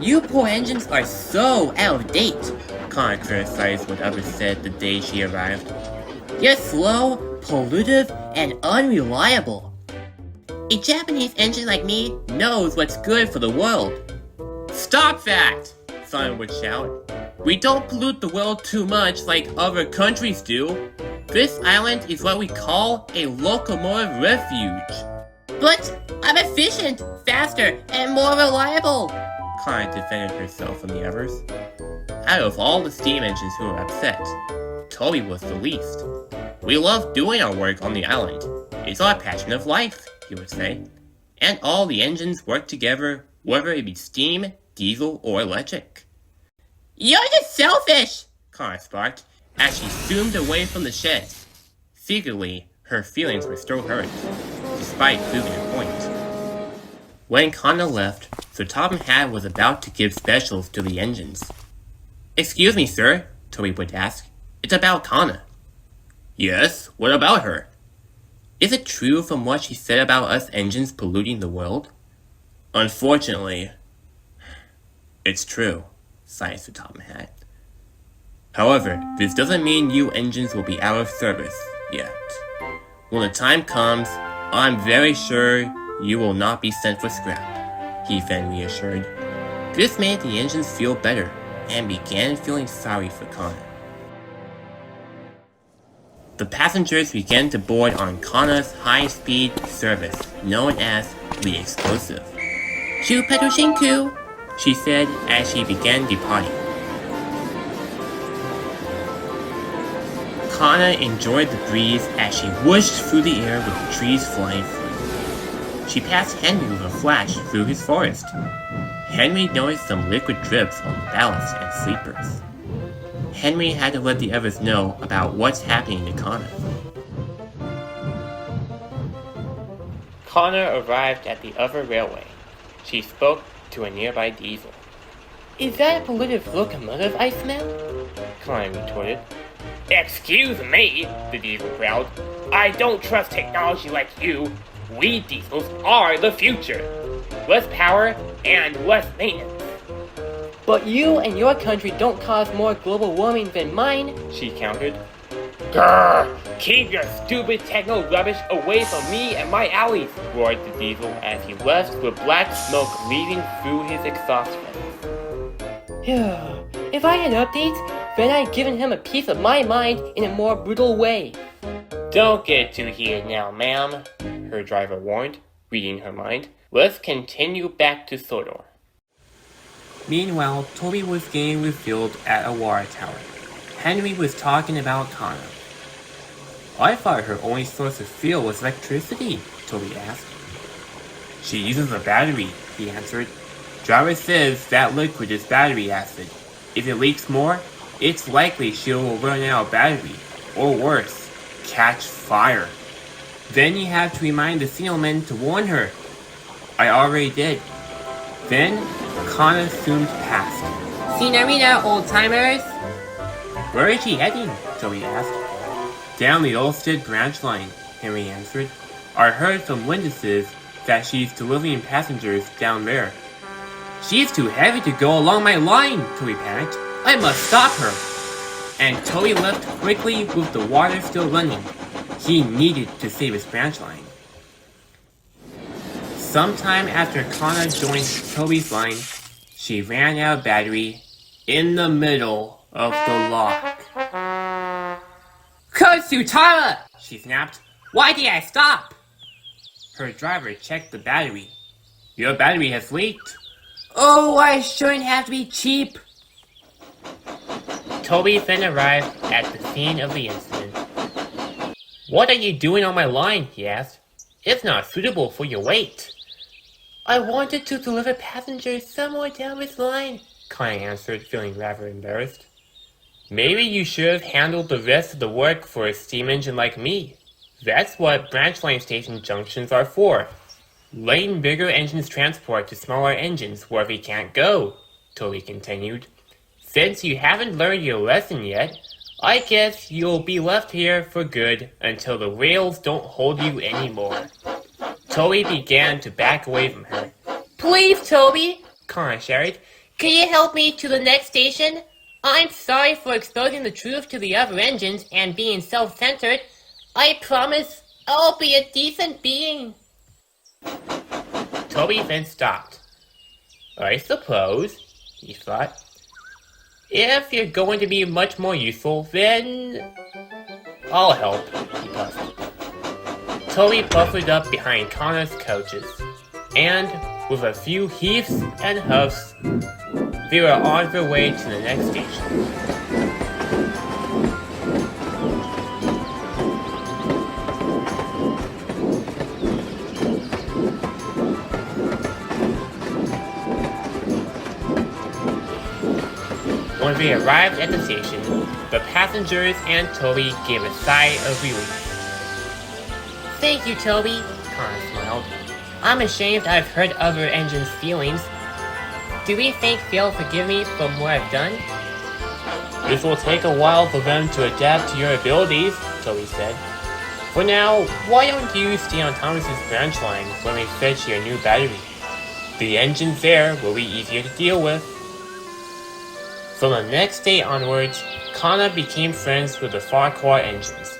You poor engines are so out of date, Kana criticized what others said the day she arrived. You're slow, pollutive, and unreliable. A Japanese engine like me knows what's good for the world. Stop that! Someone would shout. We don't pollute the world too much like other countries do. This island is what we call a locomotive refuge. But I'm efficient, faster, and more reliable, Kana defended herself from the others. Out of all the steam engines who were upset, Toby was the least. We love doing our work on the island. It's our passion of life, he would say. And all the engines work together, whether it be steam, diesel, or electric. You're just selfish, Kana sparked, as she zoomed away from the shed. Secretly, her feelings were still hurt, despite proving a point. When Kana left, the Topham Hatt was about to give specials to the engines. Excuse me, sir, Toby would ask. It's about Kana. Yes, what about her? Is it true from what she said about us engines polluting the world? Unfortunately, it's true, sighed the Topham Hatt. However, this doesn't mean you engines will be out of service yet. When the time comes, I'm very sure you will not be sent for scrap, he then reassured. This made the engines feel better, and began feeling sorry for Kana. The passengers began to board on Kana's high-speed service, known as the Explosive. Shinku, she said as she began departing. Kana enjoyed the breeze as she whooshed through the air with the trees flying through. She passed Henry with a flash through his forest. Henry noticed some liquid drips on the ballast and sleepers. Henry had to let the others know about what's happening to Kana. Kana arrived at the other railway. She spoke to a nearby diesel. Is that a pollutive locomotive I smell? Kana retorted. Excuse me, the diesel growled. I don't trust technology like you. We diesels are the future. Less power and less maintenance. But you and your country don't cause more global warming than mine, she countered. Grrr! Keep your stupid techno rubbish away from me and my alleys, roared the diesel as he left with black smoke leading through his exhaust fans. If I had updates, then I'd given him a piece of my mind in a more brutal way. Don't get too heated now, ma'am, her driver warned, reading her mind. Let's continue back to Sodor. Meanwhile, Toby was getting refilled at a water tower. Henry was talking about Kana. I thought her only source of fuel was electricity, Toby asked. She uses a battery, he answered. Driver says that liquid is battery acid. If it leaks more, it's likely she will run out of battery, or worse, catch fire. Then you have to remind the signalman to warn her. I already did. Then, Kana zoomed past. Senorita, old-timers! Where is she heading? Toby asked. Down the Olsted branch line, Henry answered. I heard from witnesses that she's delivering passengers down there. She's too heavy to go along my line, Toby panicked. I must stop her. And Toby left quickly with the water still running. He needed to save his branch line. Sometime after Kana joined Toby's line, she ran out of battery in the middle of the lock. Kotsutara! She snapped. Why did I stop? Her driver checked the battery. Your battery has leaked. Oh, I shouldn't have to be cheap. Toby then arrived at the scene of the incident. What are you doing on my line? He asked. It's not suitable for your weight. I wanted to deliver passengers somewhere down this line, Kana answered, feeling rather embarrassed. Maybe you should have handled the rest of the work for a steam engine like me. That's what branch line station junctions are for. Letting bigger engines transport to smaller engines where they can't go, Toby continued. Since you haven't learned your lesson yet, I guess you'll be left here for good until the rails don't hold you anymore. Toby began to back away from her. Please, Toby, Kana shouted. Can you help me to the next station? I'm sorry for exposing the truth to the other engines and being self-centered. I promise I'll be a decent being. Toby then stopped. I suppose, he thought. If you're going to be much more useful, then I'll help, he puffed. Toby buffered up behind Kana's coaches, and with a few heaves and huffs, they were on their way to the next station. When they arrived at the station, the passengers and Toby gave a sigh of relief. Thank you, Toby, Kana smiled. I'm ashamed I've hurt other engines' feelings. Do we think they'll forgive me for what I've done? This will take a while for them to adapt to your abilities, Toby said. For now, why don't you stay on Thomas's branch line when they fetch your new battery? The engines there will be easier to deal with. From the next day onwards, Kana became friends with the Farquhar engines.